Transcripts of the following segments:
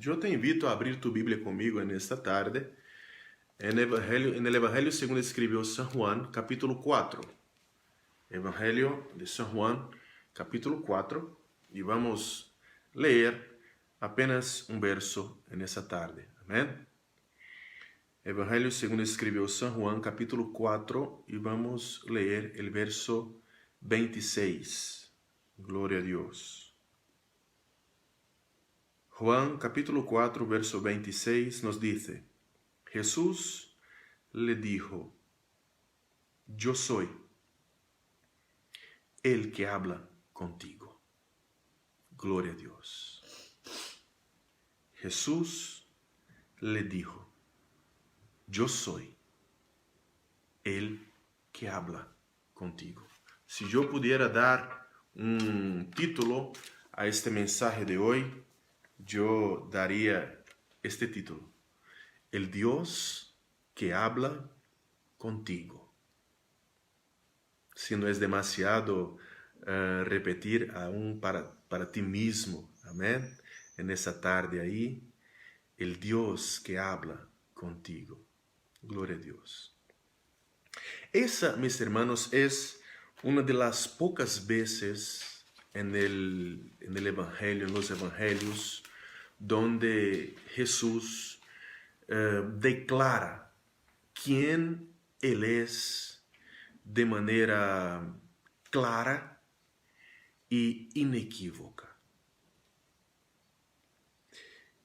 Yo te invito a abrir tu Biblia conmigo en esta tarde en el Evangelio según escribió San Juan, capítulo 4. Evangelio de San Juan, capítulo 4, y vamos a leer apenas un verso en esta tarde. Amén. Evangelio según escribió San Juan, capítulo 4, y vamos a leer el verso 26. Gloria a Dios. Juan capítulo 4, verso 26 nos dice: Jesús le dijo: yo soy el que habla contigo. Gloria a Dios. Jesús le dijo: yo soy el que habla contigo. Si yo pudiera dar un título a este mensaje de hoy, yo daría este título: el Dios que habla contigo. Si no es demasiado repetir aún para ti mismo, amén, en esa tarde ahí, el Dios que habla contigo. Gloria a Dios. Esa, mis hermanos, es una de las pocas veces en el Evangelio, en los Evangelios, donde Jesús declara quién Él es de manera clara y inequívoca.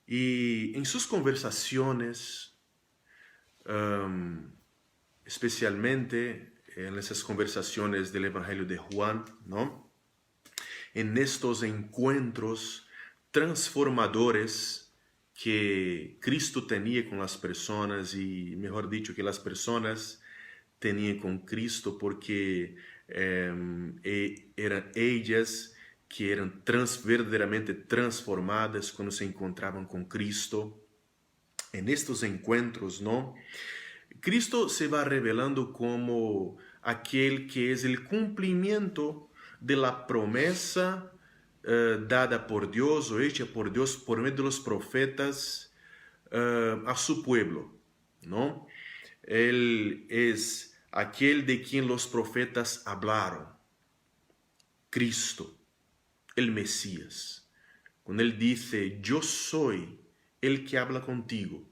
Y en sus conversaciones, especialmente en esas conversaciones del Evangelio de Juan, ¿no? En estos encuentros transformadores que Cristo tenía con las personas, y mejor dicho, que las personas tenían con Cristo, porque eran ellas que eran verdaderamente transformadas cuando se encontraban con Cristo. En estos encuentros, ¿no? Cristo se va revelando como aquel que es el cumplimiento de la promesa dada por Dios o hecha por Dios por medio de los profetas a su pueblo, ¿no? Él es aquel de quien los profetas hablaron, Cristo, el Mesías. Cuando Él dice, yo soy el que habla contigo,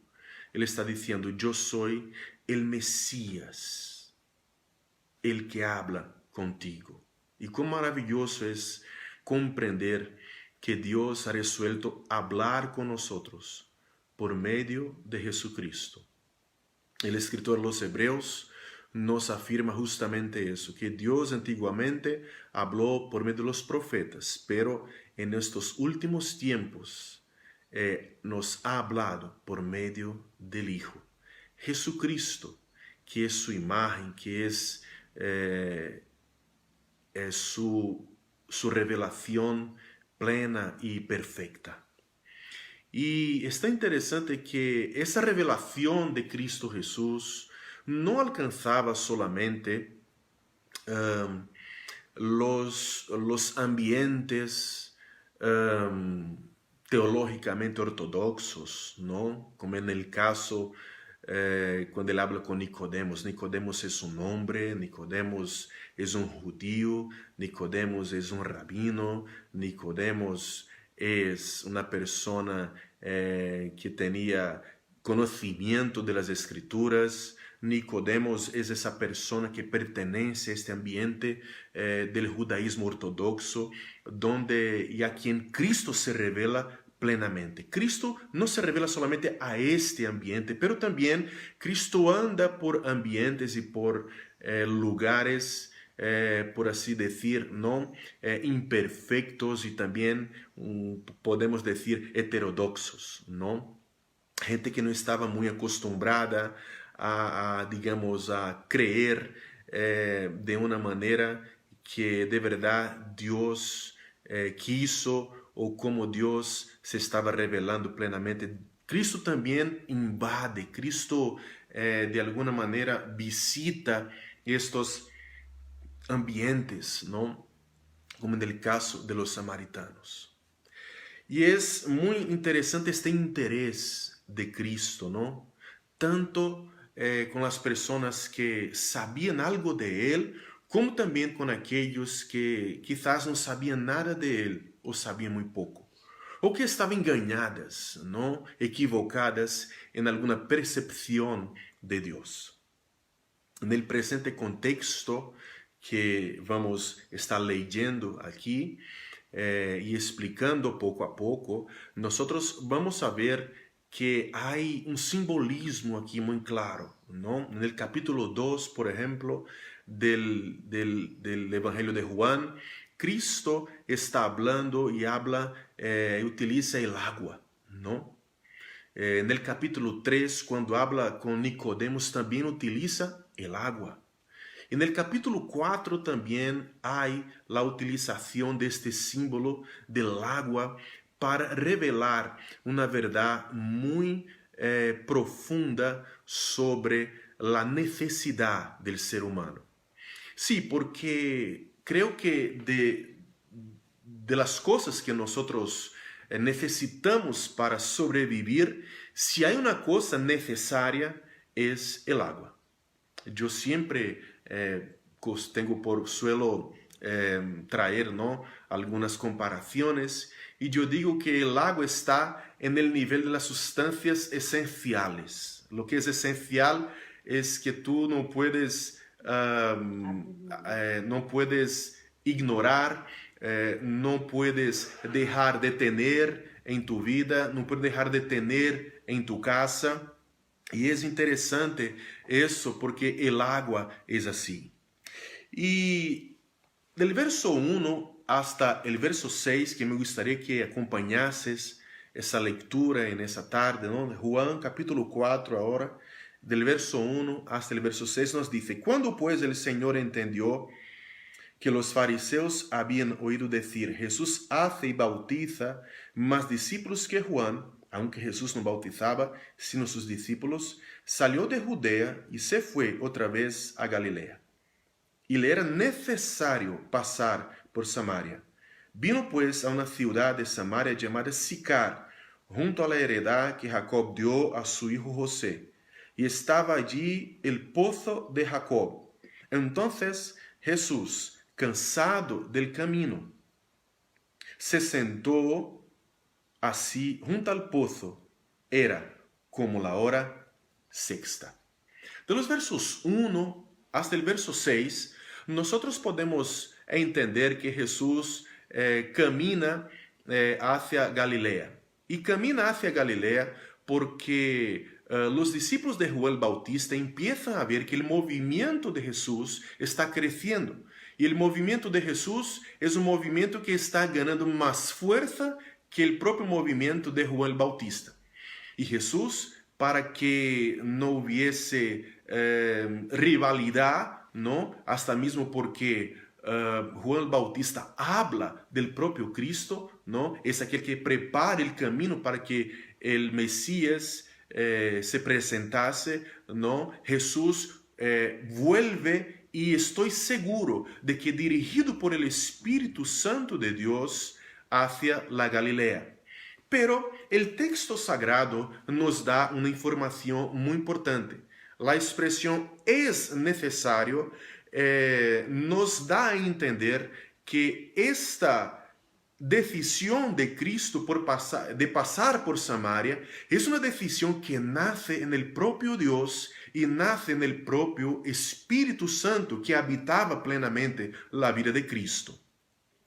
Él está diciendo, yo soy el Mesías, el que habla contigo. Y cuán maravilloso es comprender que Dios ha resuelto hablar con nosotros por medio de Jesucristo. El escritor de los Hebreos nos afirma justamente eso, que Dios antiguamente habló por medio de los profetas, pero en estos últimos tiempos nos ha hablado por medio del Hijo, Jesucristo, que es su imagen, que es su revelación plena y perfecta. Y está interesante que esa revelación de Cristo Jesús no alcanzaba solamente los ambientes teológicamente ortodoxos, ¿no? Como en el caso cuando él habla con Nicodemos. Nicodemos es un hombre, Nicodemos es un judío, Nicodemos es un rabino, Nicodemos es una persona que tenía conocimiento de las escrituras. Nicodemos es esa persona que pertenece a este ambiente del judaísmo ortodoxo, donde y a quien Cristo se revela plenamente. Cristo no se revela solamente a este ambiente, pero también Cristo anda por ambientes y por lugares, por así decir, ¿no? Imperfectos y también podemos decir heterodoxos, ¿no? Gente que no estaba muy acostumbrada digamos, a creer de una manera que de verdad Dios quiso o como Dios se estaba revelando plenamente. Cristo también invade, Cristo de alguna manera visita estos ambientes, ¿no? Como en el caso de los samaritanos. E é muito interessante este interesse de Cristo, não? Tanto com as pessoas que sabiam algo de Ele, como também com aqueles que quizás não sabiam nada de Ele, ou sabiam muito pouco, ou que estavam enganadas, não? Equivocadas em alguma percepção de Deus. No presente contexto que vamos estar leyendo aqui, y explicando poco a poco, nosotros vamos a ver que hay un simbolismo aquí muy claro, ¿no? En el capítulo 2, por ejemplo, del Evangelio de Juan, Cristo está hablando y habla, utiliza el agua, ¿no? En el capítulo 3, cuando habla con Nicodemos, también utiliza el agua. En el capítulo 4 también hay la utilización de este símbolo del agua para revelar una verdad muy profunda sobre la necesidad del ser humano. Sí, porque creo que de las cosas que nosotros necesitamos para sobrevivir, si hay una cosa necesaria es el agua. Yo siempre tengo por suelo traer, ¿no?, algunas comparaciones, y yo digo que el agua está en el nivel de las sustancias esenciales. Lo que es esencial es que tú no puedes ignorar, no puedes dejar de tener en tu vida, no puedes dejar de tener en tu casa. E é interessante isso porque el agua é assim. E del verso 1 hasta el verso 6, que me gustaría que acompanhases essa leitura en essa tarde, ¿no? Juan capítulo 4 ahora, del verso 1 hasta el verso 6 nos dice: Cuando pues el Señor entendió que los fariseos habían oído decir, Jesús hace y bautiza más discípulos que Juan, aunque Jesús no bautizaba, sino sus discípulos, salió de Judea y se fue otra vez a Galilea. Y le era necesario pasar por Samaria. Vino pues a una ciudad de Samaria llamada Sicar, junto a la heredad que Jacob dio a su hijo José. Y estaba allí el pozo de Jacob. Entonces Jesús, cansado del camino, se sentó así junto al pozo. Era como la hora sexta. De los versos 1 hasta el verso 6, nosotros podemos entender que Jesús camina hacia Galilea. Y camina hacia Galilea porque los discípulos de Juan el Bautista empiezan a ver que el movimiento de Jesús está creciendo. Y el movimiento de Jesús es un movimiento que está ganando más fuerza que el propio movimiento de Juan el Bautista. Y Jesús, para que no hubiese rivalidad, ¿no?, hasta mismo porque Juan el Bautista habla del propio Cristo, ¿no?, es aquel que prepara el camino para que el Mesías se presentase, ¿no? Jesús vuelve, y estoy seguro de que dirigido por el Espíritu Santo de Dios hacia la Galilea. Pero el texto sagrado nos da una información muy importante. La expresión es necesario nos da a entender que esta decisión de Cristo de pasar por Samaria es una decisión que nace en el propio Dios y nace en el propio Espíritu Santo que habitaba plenamente la vida de Cristo.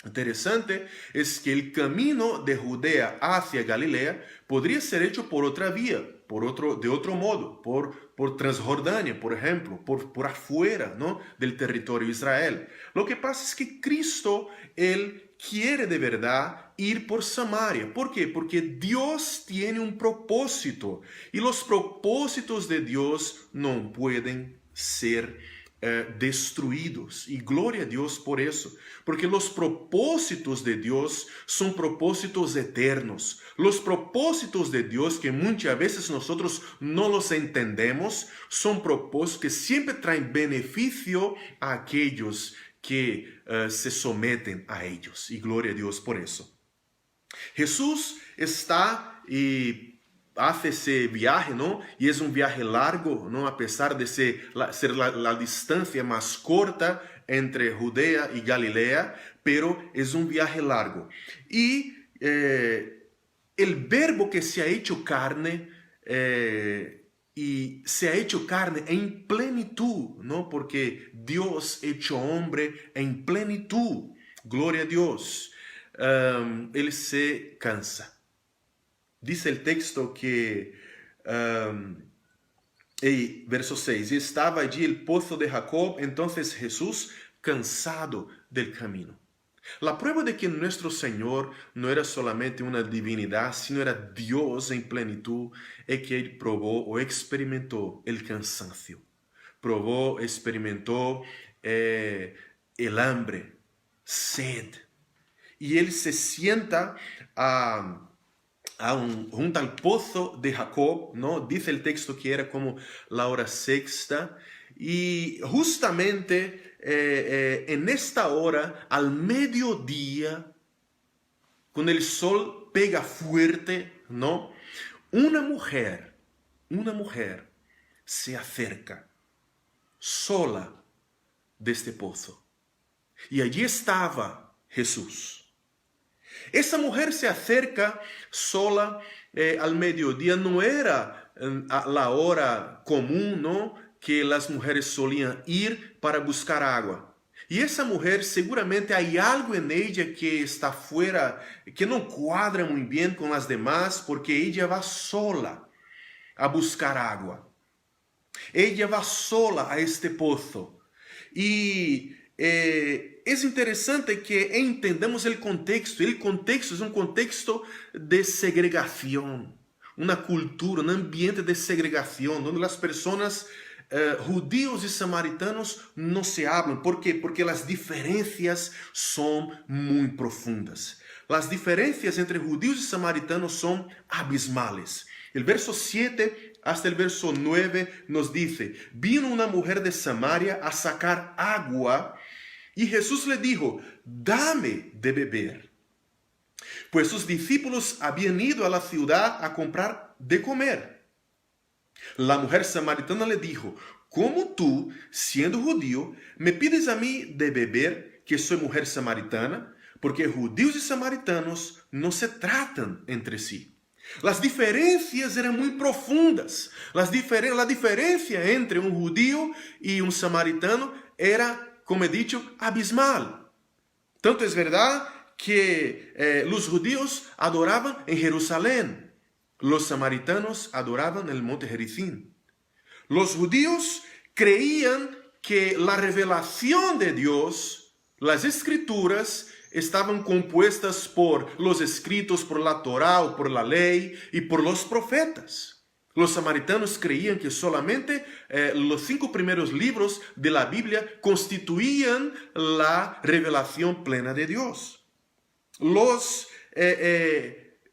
Interesante es que el camino de Judea hacia Galilea podría ser hecho por otra vía, de otro modo, por Transjordania, por ejemplo, por afuera, ¿no?, del territorio de Israel. Lo que pasa es que Cristo, Él quiere de verdad ir por Samaria. ¿Por qué? Porque Dios tiene un propósito y los propósitos de Dios no pueden ser destruidos. Y gloria a Dios por eso, porque los propósitos de Dios son propósitos eternos. Los propósitos de Dios, que muchas veces nosotros no los entendemos, son propósitos que siempre traen beneficio a aquellos que se someten a ellos. Y gloria a Dios por eso. Jesús está y hace ese viaje, ¿no? Y es un viaje largo, ¿no? A pesar de ser la distancia más corta entre Judea y Galilea, pero es un viaje largo. Y el verbo que se ha hecho carne, y se ha hecho carne en plenitud, ¿no? Porque Dios hecho hombre en plenitud. Gloria a Dios. Él se cansa. Dice el texto que, verso 6, estaba allí el pozo de Jacob, entonces Jesús cansado del camino. La prueba de que nuestro Señor no era solamente una divinidad, sino era Dios en plenitud, es que Él probó o experimentó el cansancio. Probó, experimentó el hambre, sed. Y Él se sienta junto al pozo de Jacob, ¿no? Dice el texto que era como la hora sexta. Y justamente en esta hora, al mediodía, cuando el sol pega fuerte, ¿no? Una mujer se acerca sola de este pozo. Y allí estaba Jesús. Esa mujer se acerca sola al mediodía. No era la hora común, ¿no?, que las mujeres solían ir para buscar agua. Y esa mujer seguramente hay algo en ella que está fuera, que no cuadra muy bien con las demás, porque ella va sola a buscar agua. Ella va sola a este pozo. Y es interesante que entendamos el contexto. El contexto es un contexto de segregación, una cultura, un ambiente de segregación, donde las personas judíos y samaritanos no se hablan. ¿Por qué? Porque las diferencias son muy profundas. Las diferencias entre judíos y samaritanos son abismales. El verso 7 hasta el verso 9 nos dice: vino una mujer de Samaria a sacar agua y Jesús le dijo: dame de beber. Pues sus discípulos habían ido a la ciudad a comprar de comer. La mujer samaritana le dijo: ¿cómo tú, siendo judío, me pides a mí de beber, que soy mujer samaritana? Porque judíos y samaritanos no se tratan entre sí. Las diferencias eran muy profundas. La diferencia entre un judío y un samaritano era, como he dicho, abismal. Tanto es verdad que los judíos adoraban en Jerusalén. Los samaritanos adoraban en el monte Gerizim. Los judíos creían que la revelación de Dios, las escrituras, estaban compuestas por los escritos, por la Torá o por la ley y por los profetas. Los samaritanos creían que solamente los 5 primeros libros de la Biblia constituían la revelación plena de Dios. Los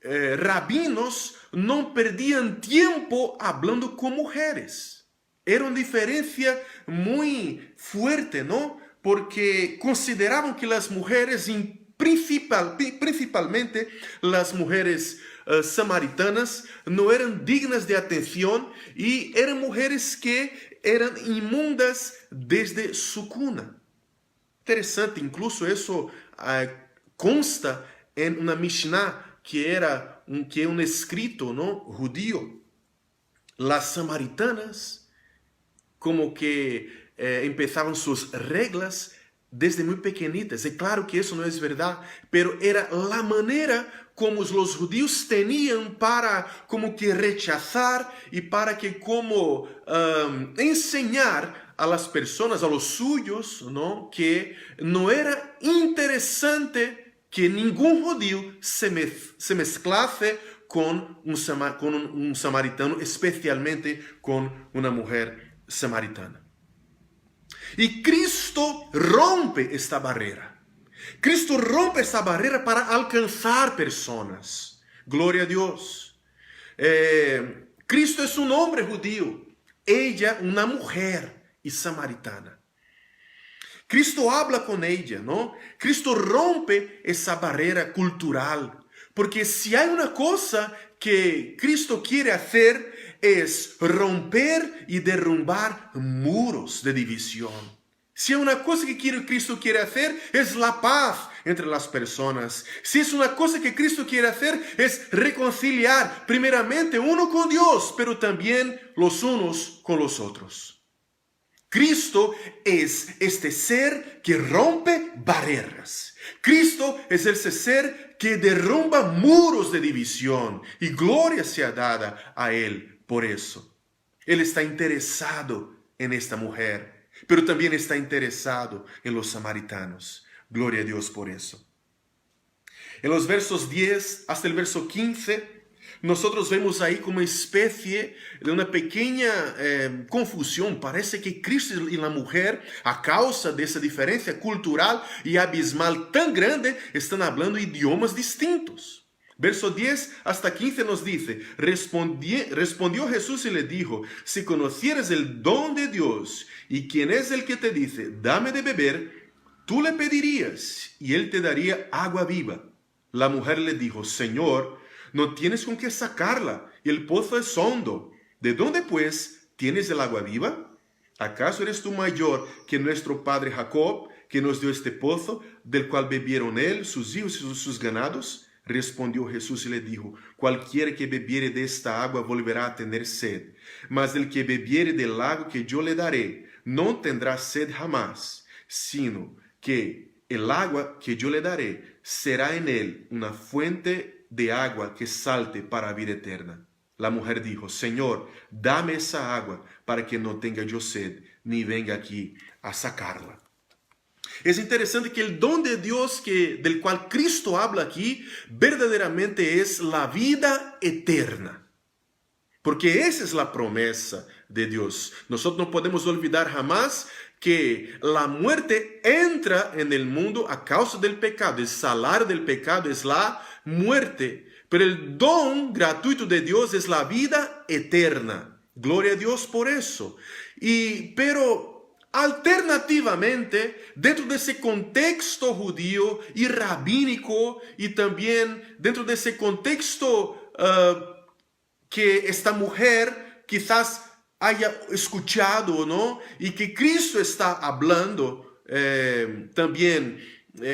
rabinos no perdían tiempo hablando con mujeres. Era una diferencia muy fuerte, ¿no? Porque consideraban que las mujeres, principalmente las mujeres samaritanas, no eran dignas de atención y eran mujeres que eran inmundas desde su cuna. Interesante, incluso eso consta en una Mishnah que era un escrito, ¿no?, judío. Las samaritanas como que empezaban sus reglas desde muy pequeñitas. Es claro que eso no es verdad, pero era la manera como los judíos tenían para como que rechazar y para que como enseñar a las personas, a los suyos, ¿no?, que no era interesante que ningún judío se mezclase con un samaritano, especialmente con una mujer samaritana. Y Cristo rompe esta barrera. Cristo rompe esta barrera para alcanzar personas. Gloria a Dios. Cristo es un hombre judío, ella una mujer y samaritana. Cristo habla con ella, ¿no? Cristo rompe esa barrera cultural, Porque si hay una cosa que Cristo quiere hacer es romper y derrumbar muros de división. Si hay una cosa que Cristo quiere hacer es la paz entre las personas. Si es una cosa que Cristo quiere hacer es reconciliar primeramente uno con Dios, pero también los unos con los otros. Cristo es este ser que rompe barreras. Cristo es ese ser que derrumba muros de división y gloria sea dada a Él por eso. Él está interesado en esta mujer, pero también está interesado en los samaritanos. Gloria a Dios por eso. En los versos 10 hasta el verso 15, nosotros vemos ahí como especie de una pequeña confusión. Parece que Cristo y la mujer, a causa de esa diferencia cultural y abismal tan grande, están hablando idiomas distintos. Verso 10 hasta 15 nos dice, respondió Jesús y le dijo, si conocieras el don de Dios y quién es el que te dice, dame de beber, tú le pedirías y él te daría agua viva. La mujer le dijo, Señor, no tienes con qué sacarla, y el pozo es hondo. ¿De dónde, pues, tienes el agua viva? ¿Acaso eres tú mayor que nuestro padre Jacob, que nos dio este pozo, del cual bebieron él, sus hijos y sus ganados? Respondió Jesús y le dijo, cualquiera que bebiere de esta agua volverá a tener sed, mas el que bebiere del lago que yo le daré, no tendrá sed jamás, sino que el agua que yo le daré será en él una fuente de agua que salte para vida eterna. La mujer dijo, Señor, dame esa agua para que no tenga yo sed, ni venga aquí a sacarla. Es interesante que el don de Dios del cual Cristo habla aquí, verdaderamente es la vida eterna. Porque esa es la promesa de Dios. Nosotros no podemos olvidar jamás que la muerte entra en el mundo a causa del pecado. El salario del pecado es la muerte. Pero el don gratuito de Dios es la vida eterna. Gloria a Dios por eso. Pero alternativamente, dentro de ese contexto judío y rabínico, y también dentro de ese contexto que esta mujer quizás haya escuchado, ¿no? Y que Cristo está hablando también,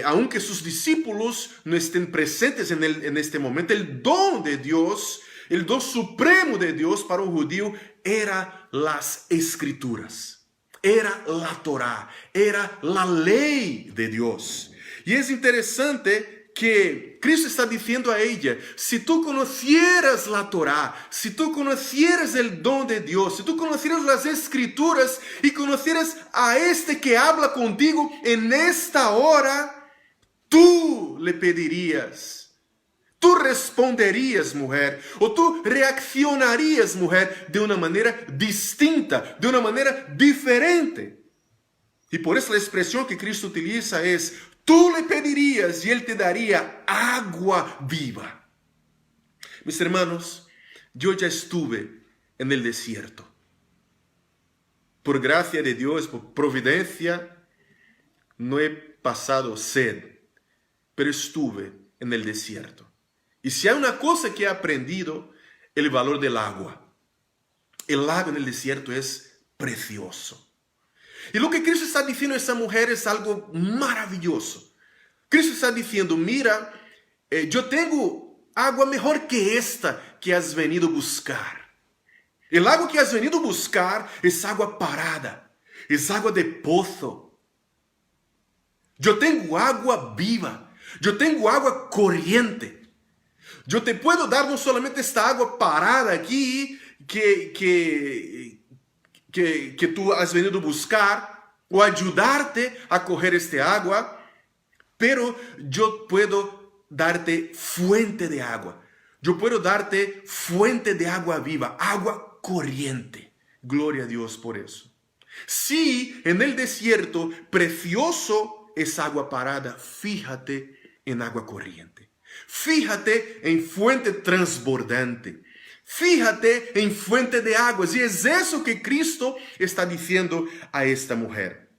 aunque sus discípulos no estén presentes en este momento, el don de Dios, el don supremo de Dios para un judío era las escrituras, era la Torá, era la ley de Dios. Y es interesante que Cristo está diciendo a ella, si tú conocieras la Torá, si tú conocieras el don de Dios, si tú conocieras las escrituras y conocieras a este que habla contigo en esta hora, tú le pedirías, tú responderías, mujer, o tú reaccionarías, mujer, de una manera distinta, de una manera diferente. Y por eso la expresión que Cristo utiliza es, tú le pedirías y él te daría agua viva. Mis hermanos, yo ya estuve en el desierto. Por gracia de Dios, por providencia, no he pasado sed, pero estuve en el desierto. Y si hay una cosa que he aprendido, el valor del agua. El agua en el desierto es precioso. Y lo que Cristo está diciendo a esa mujer es algo maravilloso. Cristo está diciendo, mira, yo tengo agua mejor que esta que has venido a buscar. El agua que has venido a buscar es agua parada, es agua de pozo. Yo tengo agua viva, yo tengo agua corriente. Yo te puedo dar no solamente esta agua parada aquí que tú has venido a buscar o ayudarte a coger este agua, pero yo puedo darte fuente de agua. Yo puedo darte fuente de agua viva, agua corriente. Gloria a Dios por eso. Sí, en el desierto, precioso es agua parada, fíjate en agua corriente. Fíjate en fuente transbordante. Fíjate en fuente de aguas. Y es eso que Cristo está diciendo a esta mujer.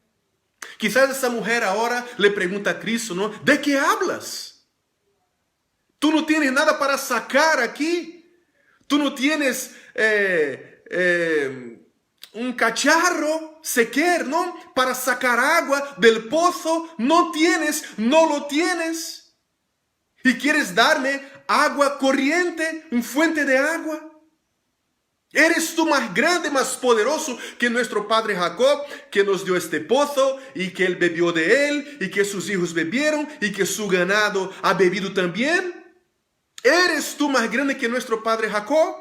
Quizás esta mujer ahora le pregunta a Cristo, ¿no? ¿De qué hablas? Tú no tienes nada para sacar aquí. Tú no tienes un cacharro sequer, ¿no? Para sacar agua del pozo. No tienes, no lo tienes. Y quieres darme agua corriente, una fuente de agua. ¿Eres tú más grande, más poderoso que nuestro padre Jacob, que nos dio este pozo y que él bebió de él y que sus hijos bebieron y que su ganado ha bebido también? ¿Eres tú más grande que nuestro padre Jacob?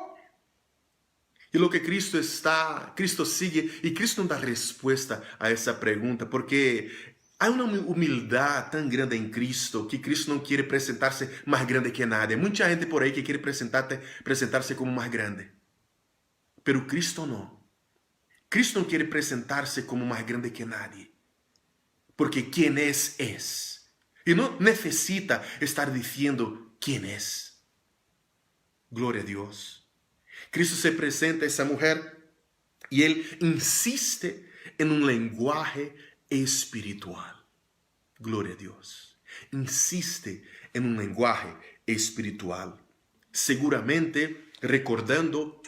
Y lo que Cristo sigue, y Cristo no da respuesta a esa pregunta, porque hay una humildad tan grande en Cristo, que Cristo no quiere presentarse más grande que nadie. Hay mucha gente por ahí que quiere presentarse como más grande. Pero Cristo no. Cristo no quiere presentarse como más grande que nadie. Porque quien es. Y no necesita estar diciendo quién es. Gloria a Dios. Cristo se presenta a esa mujer y Él insiste en un lenguaje espiritual. Gloria a Dios. Insiste en un lenguaje espiritual. Seguramente recordando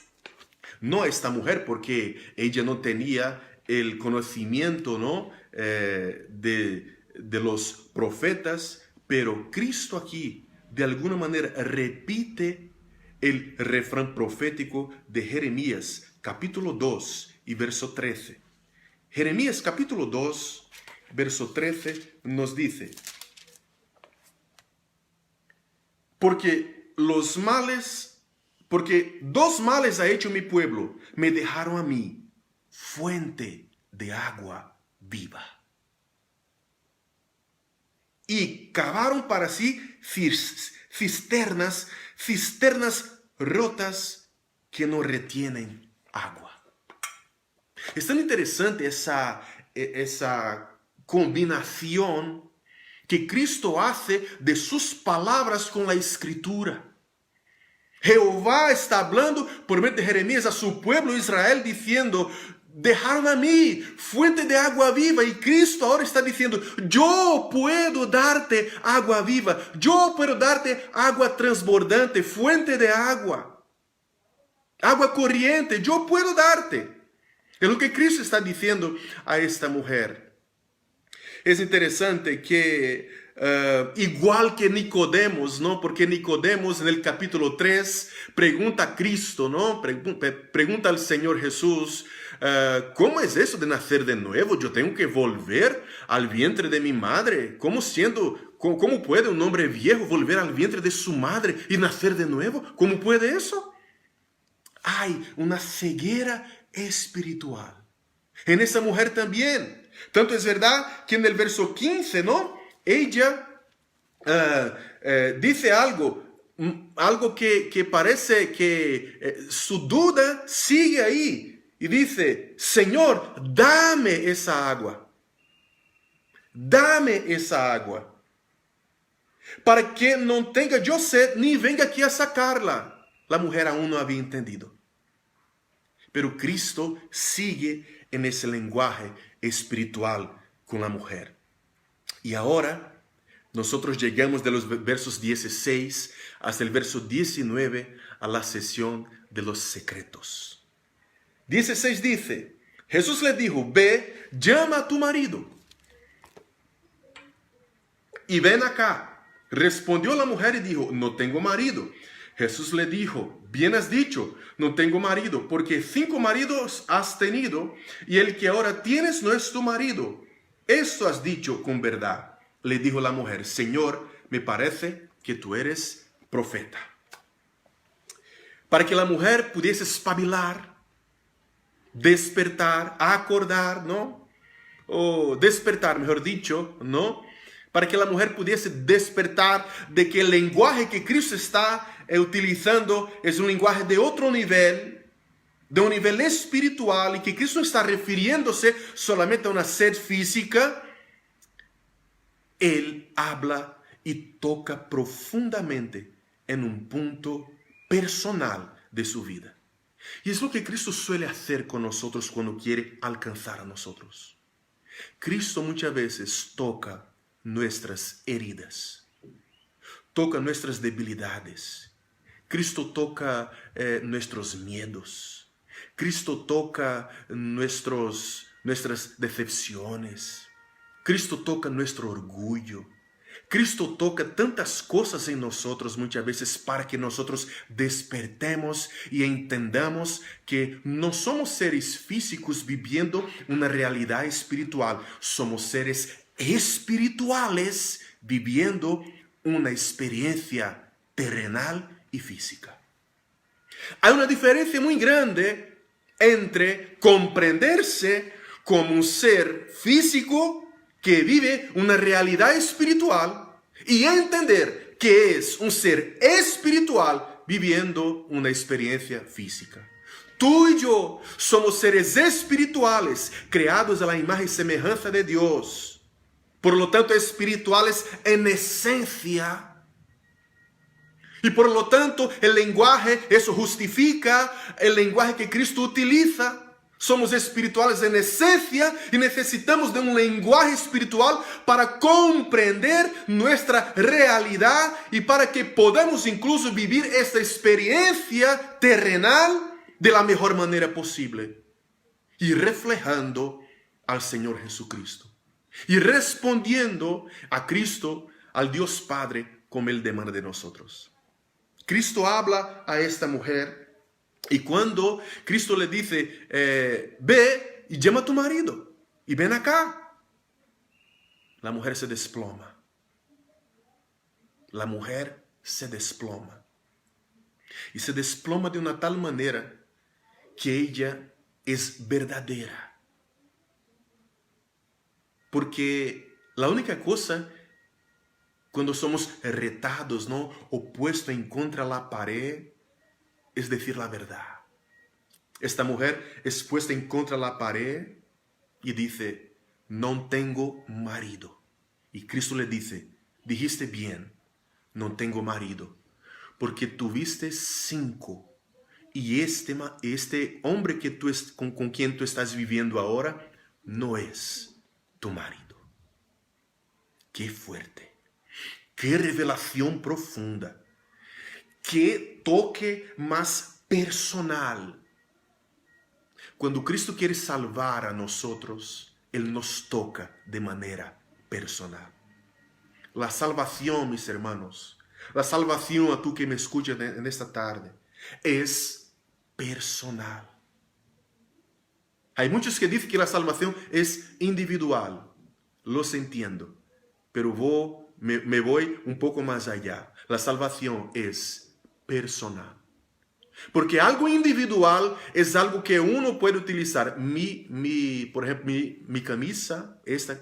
no a esta mujer, porque ella no tenía el conocimiento, ¿no? de los profetas, pero Cristo aquí de alguna manera repite el refrán profético de Jeremías capítulo 2 y verso 13. Jeremías capítulo 2, verso 13 nos dice: Porque dos males ha hecho mi pueblo, me dejaron a mí fuente de agua viva. Y cavaron para sí cisternas rotas que no retienen agua. Es tan interesante esa combinación que Cristo hace de sus palabras con la Escritura. Jehová está hablando por medio de Jeremías a su pueblo Israel diciendo: dejaron a mí fuente de agua viva. Y Cristo ahora está diciendo: yo puedo darte agua viva. Yo puedo darte agua transbordante, fuente de agua. Agua corriente, yo puedo darte. Es lo que Cristo está diciendo a esta mujer. Es interesante que igual que Nicodemos, ¿no? Porque Nicodemos en el capítulo 3 pregunta a Cristo, ¿no? Pregunta al Señor Jesús: ¿cómo es eso de nacer de nuevo? Yo tengo que volver al vientre de mi madre. ¿Cómo puede un hombre viejo volver al vientre de su madre y nacer de nuevo? ¿Cómo puede eso? Hay una ceguera espiritual en esa mujer también. Tanto es verdad que en el verso 15, ¿no? Ella dice algo que parece que su duda sigue ahí. Y dice: Señor, dame esa agua. Dame esa agua. Para que no tenga yo sed, ni venga aquí a sacarla. La mujer aún no había entendido. Pero Cristo sigue en ese lenguaje espiritual con la mujer. Y ahora nosotros llegamos de los versos 16 hasta el verso 19 a la sesión de los secretos. 16 dice: Jesús le dijo: ve, llama a tu marido y ven acá. Respondió la mujer y dijo: no tengo marido. Jesús le dijo: bien has dicho, no tengo marido, porque 5 maridos has tenido, y el que ahora tienes no es tu marido. Esto has dicho con verdad. Le dijo la mujer: Señor, me parece que tú eres profeta. Para que la mujer pudiese espabilar, despertar, acordar, ¿no? O despertar, mejor dicho, ¿no? Para que la mujer pudiese despertar de que el lenguaje que Cristo está utilizando es un lenguaje de otro nivel, de un nivel espiritual, y que Cristo no está refiriéndose solamente a una sed física. Él habla y toca profundamente en un punto personal de su vida. Y es lo que Cristo suele hacer con nosotros cuando quiere alcanzar a nosotros. Cristo muchas veces toca nuestras heridas, toca nuestras debilidades. Cristo toca nuestros miedos. Cristo toca nuestras decepciones. Cristo toca nuestro orgullo. Cristo toca tantas cosas en nosotros muchas veces para que nosotros despertemos y entendamos que no somos seres físicos viviendo una realidad espiritual. Somos seres espirituales viviendo una experiencia terrenal y física. Hay una diferencia muy grande entre comprenderse como un ser físico que vive una realidad espiritual y entender que es un ser espiritual viviendo una experiencia física. Tú y yo somos seres espirituales creados a la imagen y semejanza de Dios. Por lo tanto, espirituales en esencia. Y por lo tanto, el lenguaje, eso justifica el lenguaje que Cristo utiliza. Somos espirituales en esencia y necesitamos de un lenguaje espiritual para comprender nuestra realidad y para que podamos incluso vivir esta experiencia terrenal de la mejor manera posible. Y reflejando al Señor Jesucristo. Y respondiendo a Cristo, al Dios Padre, como Él demanda de nosotros. Cristo habla a esta mujer. Y cuando Cristo le dice, ve y llama a tu marido y ven acá, la mujer se desploma. La mujer se desploma. Y se desploma de una tal manera que ella es verdadera. Porque la única cosa, cuando somos retados, ¿no?, o puestos en contra la pared, es decir la verdad. Esta mujer es puesta en contra la pared y dice, no tengo marido. Y Cristo le dice, dijiste bien, no tengo marido, porque tuviste 5 y este hombre que con quien tú estás viviendo ahora no es tu marido. Qué fuerte, qué revelación profunda. Qué toque más personal. Cuando Cristo quiere salvar a nosotros, Él nos toca de manera personal. La salvación, mis hermanos, la salvación a tú que me escuchas en esta tarde, es personal. Hay muchos que dicen que la salvación es individual. Los entiendo, pero me voy un poco más allá. La salvación es personal. Porque algo individual es algo que uno puede utilizar. Por ejemplo, mi camisa, esta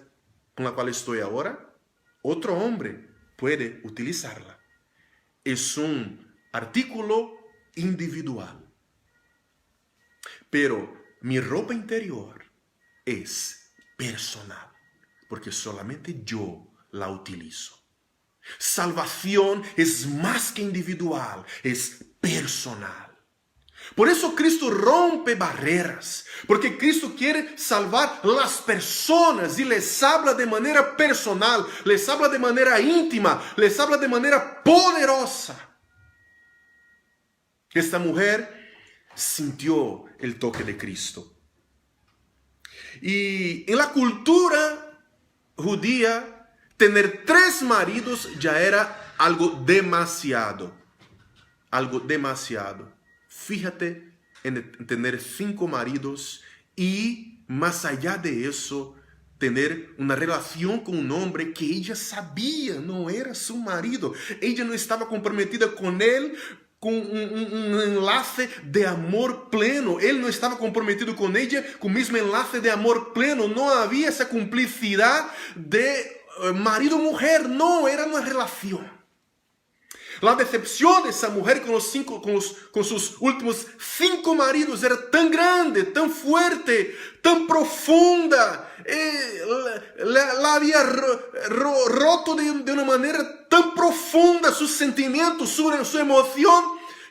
con la cual estoy ahora, otro hombre puede utilizarla. Es un artículo individual. Pero mi ropa interior es personal, porque solamente yo la utilizo. Salvación es más que individual, es personal. Por eso Cristo rompe barreras, porque Cristo quiere salvar las personas y les habla de manera personal, les habla de manera íntima, les habla de manera poderosa. Esta mujer sintió el toque de Cristo. Y en la cultura judía, tener 3 maridos ya era algo demasiado. Algo demasiado. Fíjate en tener 5 maridos y más allá de eso, tener una relación con un hombre que ella sabía no era su marido. Ella no estaba comprometida con él con un enlace de amor pleno. Él no estaba comprometido con ella con el mismo enlace de amor pleno. No había esa complicidad de marido-mujer, no, era una relación. La decepción de esa mujer con sus últimos 5 maridos era tan grande, tan fuerte, tan profunda. La había roto de una manera tan profunda sus sentimientos, su emoción,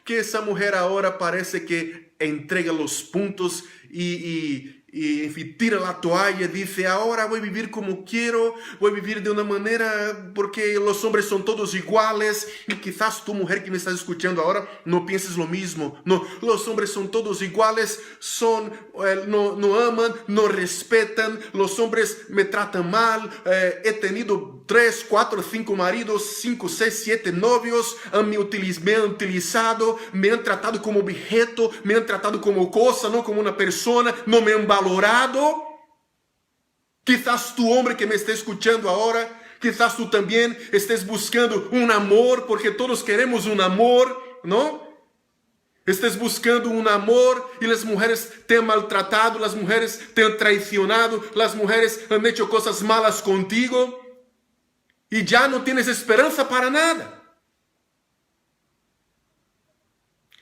que esa mujer ahora parece que entrega los puntos y y en fin, tira la toalla, dice, ahora voy a vivir como quiero, voy a vivir de una manera porque los hombres son todos iguales. Y quizás tú, mujer que me estás escuchando ahora, no pienses lo mismo. No, los hombres son todos iguales, no aman, no respetan, los hombres me tratan mal, he tenido 3, 4, 5 maridos, 5, 6, 7 novios, me han utilizado, me han tratado como objeto, me han tratado como cosa, no como una persona, no me han valorado. Quizás tu hombre que me está escuchando ahora, quizás tú también estés buscando un amor, porque todos queremos un amor, ¿no? Estés buscando un amor y las mujeres te han maltratado, las mujeres te han traicionado, las mujeres han hecho cosas malas contigo y ya no tienes esperanza para nada.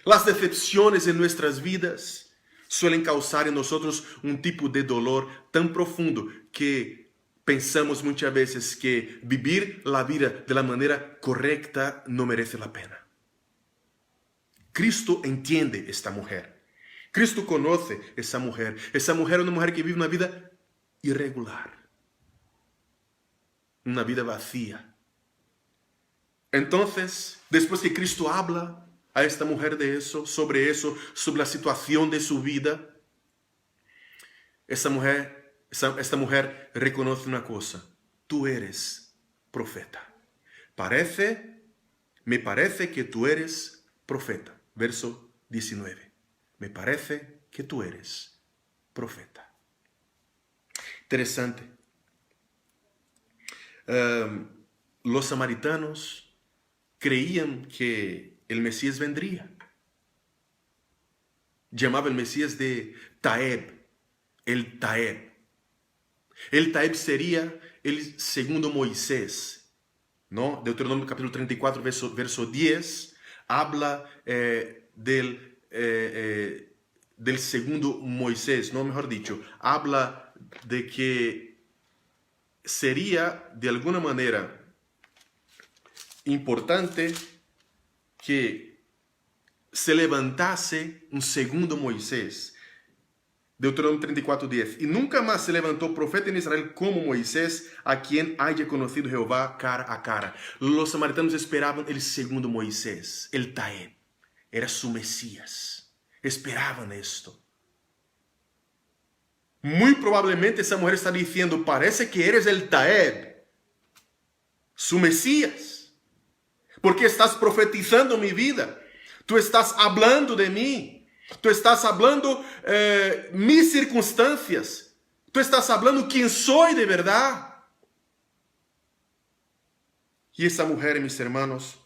Las decepciones en nuestras vidas suelen causar en nosotros un tipo de dolor tan profundo que pensamos muchas veces que vivir la vida de la manera correcta no merece la pena. Cristo entiende esta mujer. Cristo conoce esa mujer. Esa mujer es una mujer que vive una vida irregular. Una vida vacía. Entonces, después que Cristo habla a esta mujer de eso, sobre la situación de su vida, esta mujer reconoce una cosa. Tú eres profeta. Me parece que tú eres profeta. Verso 19. Me parece que tú eres profeta. Interesante. Los samaritanos creían que el Mesías vendría. Llamaba el Mesías de Taeb. El Taeb. El Taeb sería el segundo Moisés, ¿no? Deuteronomio capítulo 34, verso 10. Habla del segundo Moisés, no, mejor dicho, habla de que sería de alguna manera importante que se levantase un segundo Moisés. Deuteronomio 34, 10. Y nunca más se levantó profeta en Israel como Moisés, a quien haya conocido Jehová cara a cara. Los samaritanos esperaban el segundo Moisés, el Taeb. Era su Mesías. Esperaban esto. Muy probablemente esa mujer está diciendo, parece que eres el Taeb, su Mesías. Porque estás profetizando mi vida. Tú estás hablando de mí. Tú estás hablando mis circunstancias. Tú estás hablando quién soy de verdad. Y esa mujer, mis hermanos,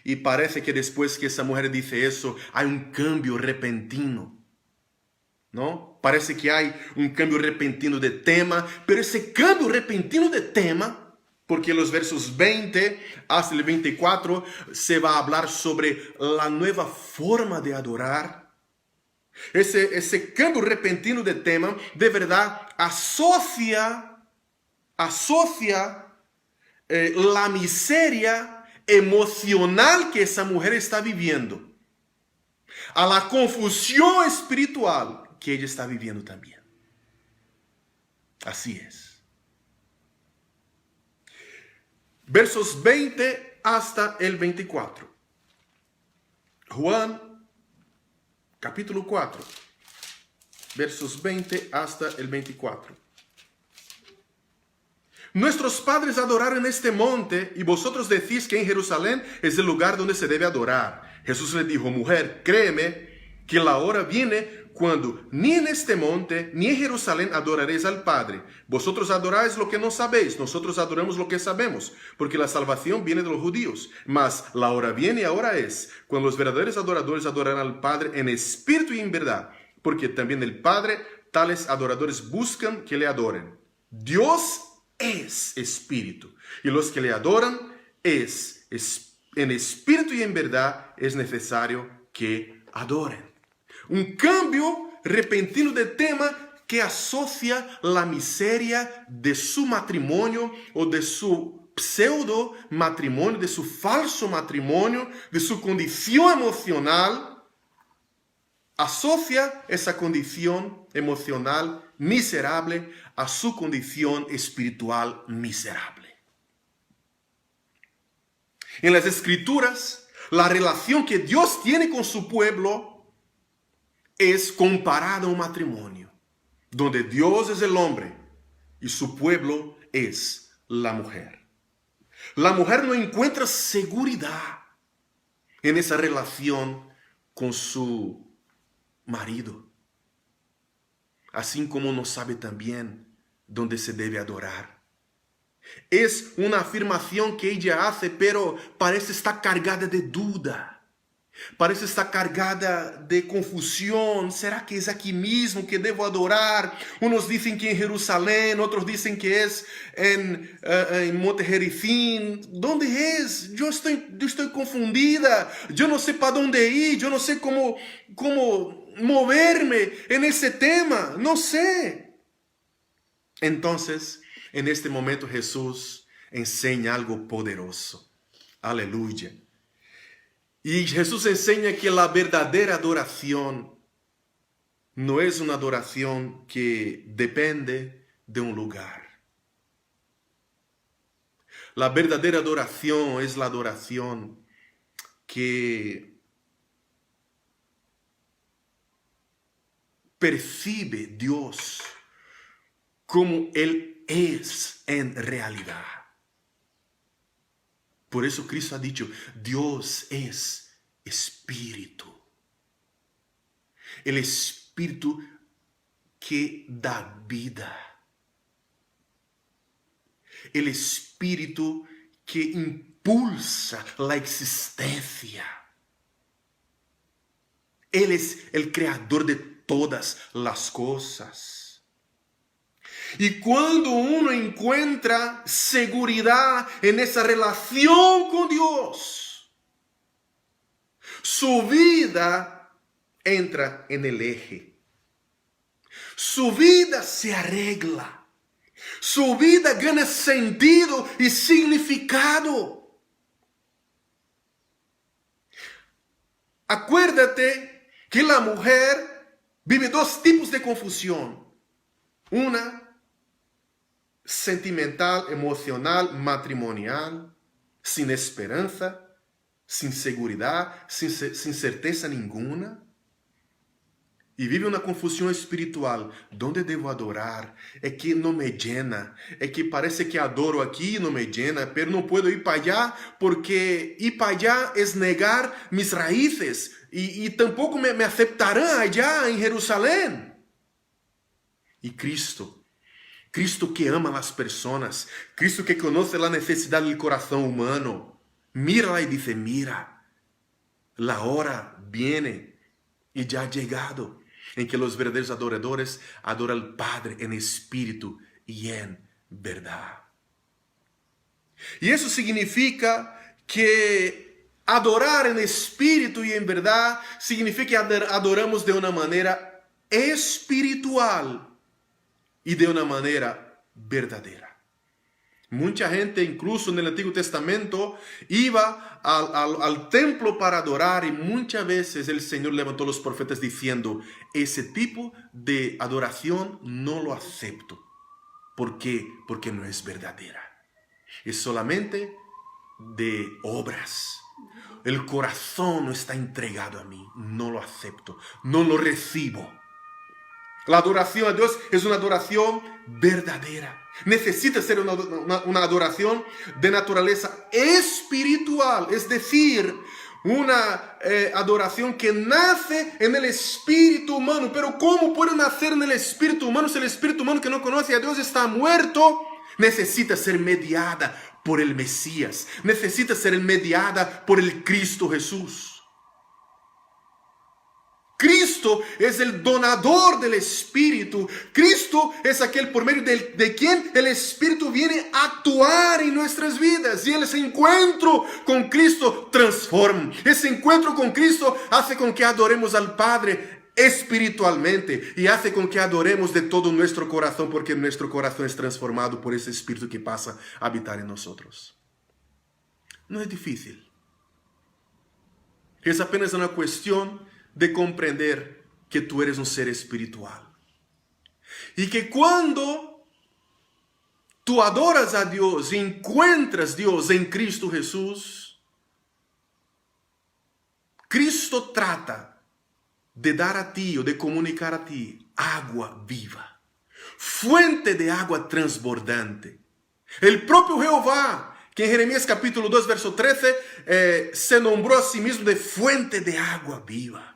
y parece que después que esa mujer dice eso, hay un cambio repentino, ¿no? Parece que hay un cambio repentino de tema, pero ese cambio repentino de tema, porque en los versos 20 hasta el 24 se va a hablar sobre la nueva forma de adorar. Ese cambio repentino de tema de verdad asocia la miseria emocional que esa mujer está viviendo a la confusión espiritual que ella está viviendo también. Así es. Versos 20 hasta el 24. Juan, capítulo 4. Versos 20 hasta el 24. Nuestros padres adoraron en este monte, y vosotros decís que en Jerusalén es el lugar donde se debe adorar. Jesús le dijo, mujer, créeme que la hora viene cuando ni en este monte ni en Jerusalén adoraréis al Padre. Vosotros adoráis lo que no sabéis, nosotros adoramos lo que sabemos, porque la salvación viene de los judíos. Mas la hora viene y ahora es, cuando los verdaderos adoradores adorarán al Padre en espíritu y en verdad, porque también el Padre tales adoradores buscan que le adoren. Dios es espíritu, y los que le adoran en espíritu y en verdad es necesario que adoren. Un cambio repentino de tema que asocia la miseria de su matrimonio o de su pseudo matrimonio, de su falso matrimonio, de su condición emocional asocia esa condición emocional miserable a su condición espiritual miserable. En las Escrituras, la relación que Dios tiene con su pueblo es comparada a un matrimonio, donde Dios es el hombre y su pueblo es la mujer. La mujer no encuentra seguridad en esa relación con su marido, así como no sabe también dónde se debe adorar. Es una afirmación que ella hace, pero parece estar cargada de duda. Parece estar cargada de confusión. ¿Será que es aquí mismo que debo adorar? Unos dicen que en Jerusalén, otros dicen que es en Monte Gerizim. ¿Dónde es? Yo estoy confundida. Yo no sé para dónde ir. Yo no sé cómo moverme en ese tema. No sé. Entonces, en este momento Jesús enseña algo poderoso. Aleluya. Y Jesús enseña que la verdadera adoración no es una adoración que depende de un lugar. La verdadera adoración es la adoración que percibe Dios como Él es en realidad. Por eso Cristo ha dicho, Dios es espíritu. El espíritu que da vida. El espíritu que impulsa la existencia. Él es el creador de todas las cosas. Y cuando uno encuentra seguridad en esa relación con Dios, su vida entra en el eje. Su vida se arregla. Su vida gana sentido y significado. Acuérdate que la mujer vive dos tipos de confusión. Una sentimental, emocional, matrimonial, sin esperanza, sin seguridad, sin certeza ninguna. Y vive una confusión espiritual. ¿Dónde debo adorar? Es que no me llena. Es que parece que adoro aquí y no me llena, pero no puedo ir para allá porque ir para allá es negar mis raíces. Y tampoco me aceptarán allá en Jerusalén. Y Cristo que ama a las personas, Cristo que conoce la necesidad del corazón humano, mírala y dice, mira, la hora viene y ya ha llegado en que los verdaderos adoradores adoran al Padre en espíritu y en verdad. Y eso significa que adorar en espíritu y en verdad significa que adoramos de una manera espiritual y de una manera verdadera. Mucha gente, incluso en el Antiguo Testamento, iba al templo para adorar, y muchas veces el Señor levantó a los profetas diciendo, ese tipo de adoración no lo acepto. ¿Por qué? Porque no es verdadera. Es solamente de obras. El corazón no está entregado a mí. No lo acepto. No lo recibo. La adoración a Dios es una adoración verdadera. Necesita ser una adoración de naturaleza espiritual, es decir, una adoración que nace en el espíritu humano. Pero ¿cómo puede nacer en el espíritu humano si el espíritu humano que no conoce a Dios está muerto? Necesita ser mediada por el Mesías, necesita ser mediada por el Cristo Jesús. Cristo es el donador del Espíritu. Cristo es aquel por medio de quien el Espíritu viene a actuar en nuestras vidas. Y ese encuentro con Cristo transforma. Ese encuentro con Cristo hace con que adoremos al Padre espiritualmente. Y hace con que adoremos de todo nuestro corazón, porque nuestro corazón es transformado por ese Espíritu que pasa a habitar en nosotros. No es difícil. Es apenas una cuestión de comprender que tú eres un ser espiritual. Y que cuando tú adoras a Dios y encuentras a Dios en Cristo Jesús, Cristo trata de dar a ti o de comunicar a ti agua viva, fuente de agua transbordante. El propio Jehová, que en Jeremías capítulo 2, verso 13, se nombró a sí mismo de fuente de agua viva.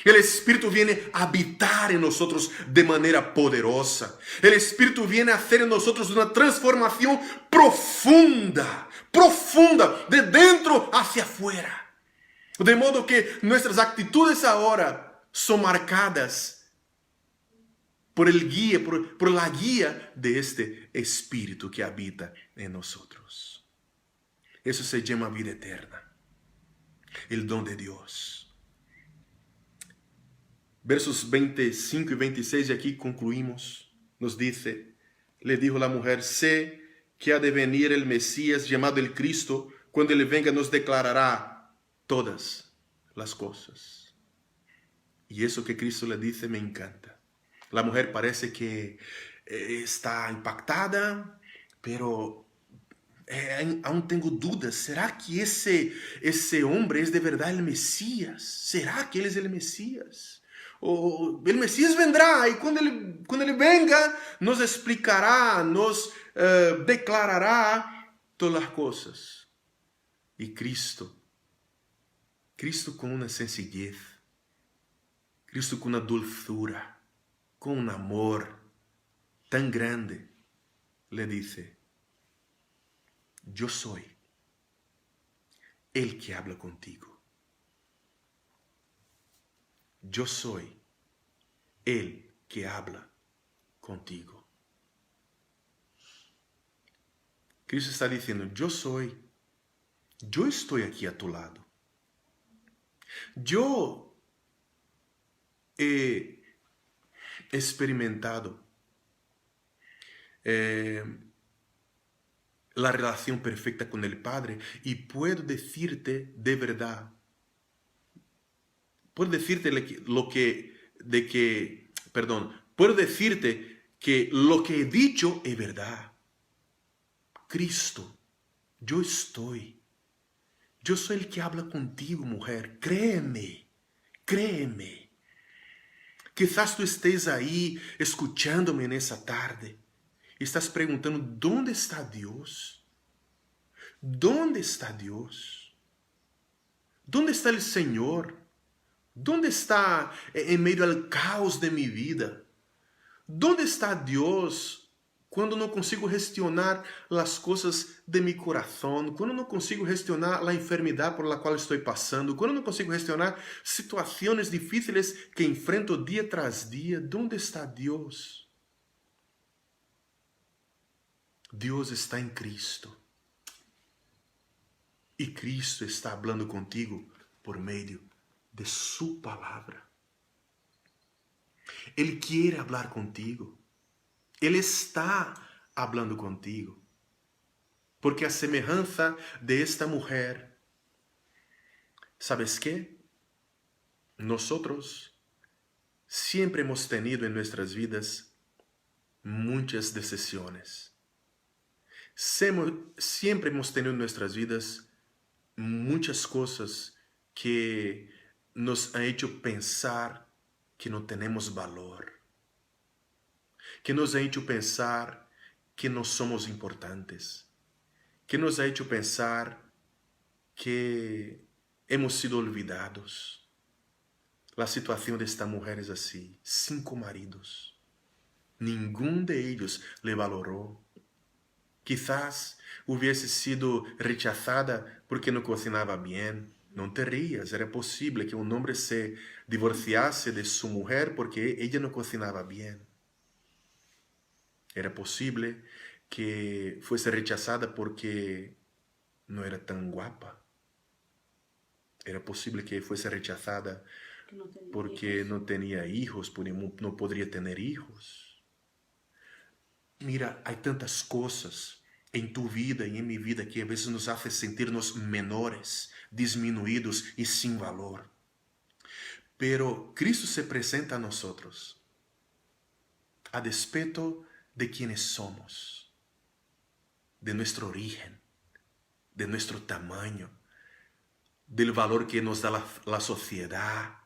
El Espíritu viene a habitar en nosotros de manera poderosa. El Espíritu viene a hacer en nosotros una transformación profunda, profunda, de dentro hacia afuera. De modo que nuestras actitudes ahora son marcadas por el guía, por la guía de este Espíritu que habita en nosotros. Eso se llama vida eterna, el don de Dios. Versos 25 y 26, y aquí concluimos, nos dice, le dijo la mujer, sé que ha de venir el Mesías llamado el Cristo, cuando Él venga nos declarará todas las cosas. Y eso que Cristo le dice me encanta. La mujer parece que está impactada, pero aún tengo dudas. ¿Será que ese hombre es de verdad el Mesías? ¿Será que Él es el Mesías? O el Mesías vendrá y cuando él venga nos explicará, nos declarará todas las cosas. Y Cristo con una sencillez, Cristo con una dulzura, con un amor tan grande, le dice, yo soy el que habla contigo. Yo soy el que habla contigo. Cristo está diciendo, yo estoy aquí a tu lado. Yo he experimentado la relación perfecta con el Padre y puedo decirte de verdad, puedo decirte puedo decirte que lo que he dicho es verdad. Cristo, yo soy el que habla contigo, mujer. Créeme. Quizás tú estés ahí escuchándome en esa tarde y estás preguntando, ¿dónde está Dios? ¿Dónde está Dios? ¿Dónde está el Señor? ¿Dónde está en medio al caos de mi vida? ¿Dónde está Dios cuando no consigo gestionar las cosas de mi corazón? Cuando no consigo gestionar la enfermedad por la cual estoy pasando? Cuando no consigo gestionar situaciones difíciles que enfrento día tras día? ¿Dónde está Dios? Dios está en Cristo. Y Cristo está hablando contigo por medio de su palabra. Él quiere hablar contigo. Él está hablando contigo. Porque a semejanza de esta mujer, ¿sabes qué? Nosotros siempre hemos tenido en nuestras vidas muchas decisiones. Siempre hemos tenido en nuestras vidas muchas cosas que nos han hecho pensar que no tenemos valor, que nos ha hecho pensar que no somos importantes, que nos ha hecho pensar que hemos sido olvidados. La situación de esta mujer es así: 5 maridos, ninguno de ellos le valoró. Quizás hubiese sido rechazada porque no cocinaba bien. No te rías, era posible que un hombre se divorciase de su mujer porque ella no cocinaba bien. Era posible que fuese rechazada porque no era tan guapa. Era posible que fuese rechazada porque no tenía hijos, porque no podría tener hijos. Mira, hay tantas cosas en tu vida y en mi vida que a veces nos hace sentirnos menores, disminuidos y sin valor. Pero Cristo se presenta a nosotros a despeto de quienes somos, de nuestro origen, de nuestro tamaño, del valor que nos da la sociedad,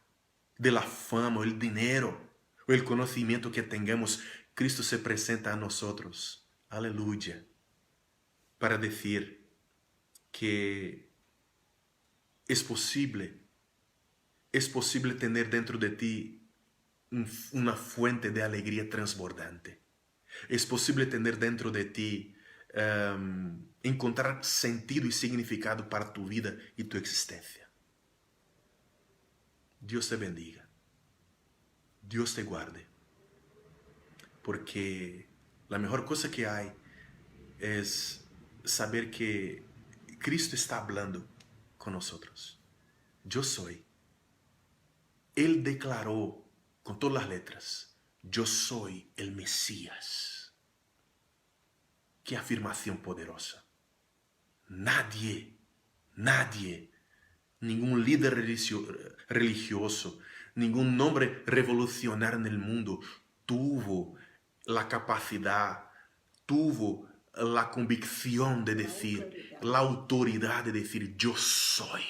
de la fama, el dinero, o el conocimiento que tengamos. Cristo se presenta a nosotros, aleluya, para decir que es posible tener dentro de ti una fuente de alegría transbordante. Es posible tener dentro de ti encontrar sentido y significado para tu vida y tu existencia. Dios te bendiga. Dios te guarde. Porque la mejor cosa que hay es saber que Cristo está hablando con nosotros. Yo soy. Él declaró con todas las letras, yo soy el Mesías. Qué afirmación poderosa. Nadie, ningún líder religioso, ningún nombre revolucionario en el mundo tuvo la capacidad, tuvo la convicción de decir, la autoridad de decir, yo soy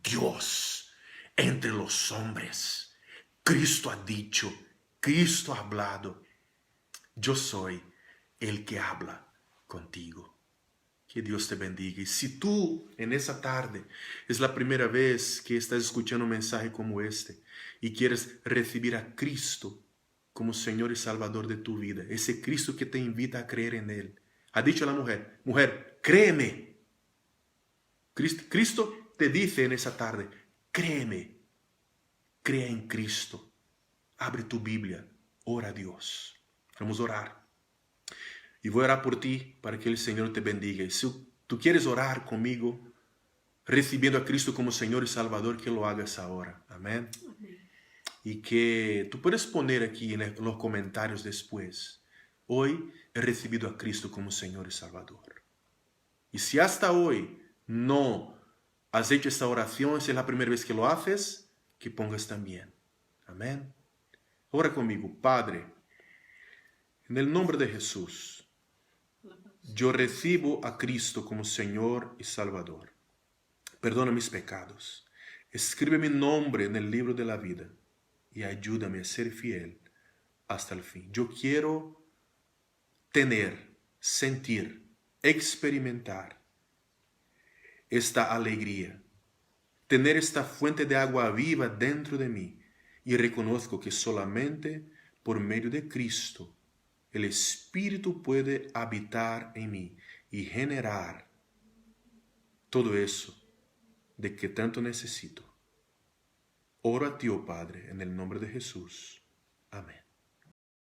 Dios entre los hombres. Cristo ha dicho, Cristo ha hablado, yo soy el que habla contigo. Que Dios te bendiga. Y si tú en esa tarde es la primera vez que estás escuchando un mensaje como este y quieres recibir a Cristo como Señor y Salvador de tu vida, ese Cristo que te invita a creer en Él, ha dicho a la mujer, mujer, créeme. Cristo te dice en esa tarde, créeme, crea en Cristo. Abre tu Biblia, ora a Dios. Vamos a orar. Y voy a orar por ti para que el Señor te bendiga. Y si tú quieres orar conmigo, recibiendo a Cristo como Señor y Salvador, que lo hagas ahora. Amén. Y que tú puedes poner aquí en los comentarios después, hoy he recibido a Cristo como Señor y Salvador. Y si hasta hoy no has hecho esta oración, si es la primera vez que lo haces, que pongas también. Amén. Ora conmigo, Padre, en el nombre de Jesús, yo recibo a Cristo como Señor y Salvador. Perdona mis pecados. Escribe mi nombre en el libro de la vida y ayúdame a ser fiel hasta el fin. Yo quiero tener, sentir, experimentar esta alegría, tener esta fuente de agua viva dentro de mí, y reconozco que solamente por medio de Cristo el Espíritu puede habitar en mí y generar todo eso de que tanto necesito. Oro a ti, oh Padre, en el nombre de Jesús. Amén.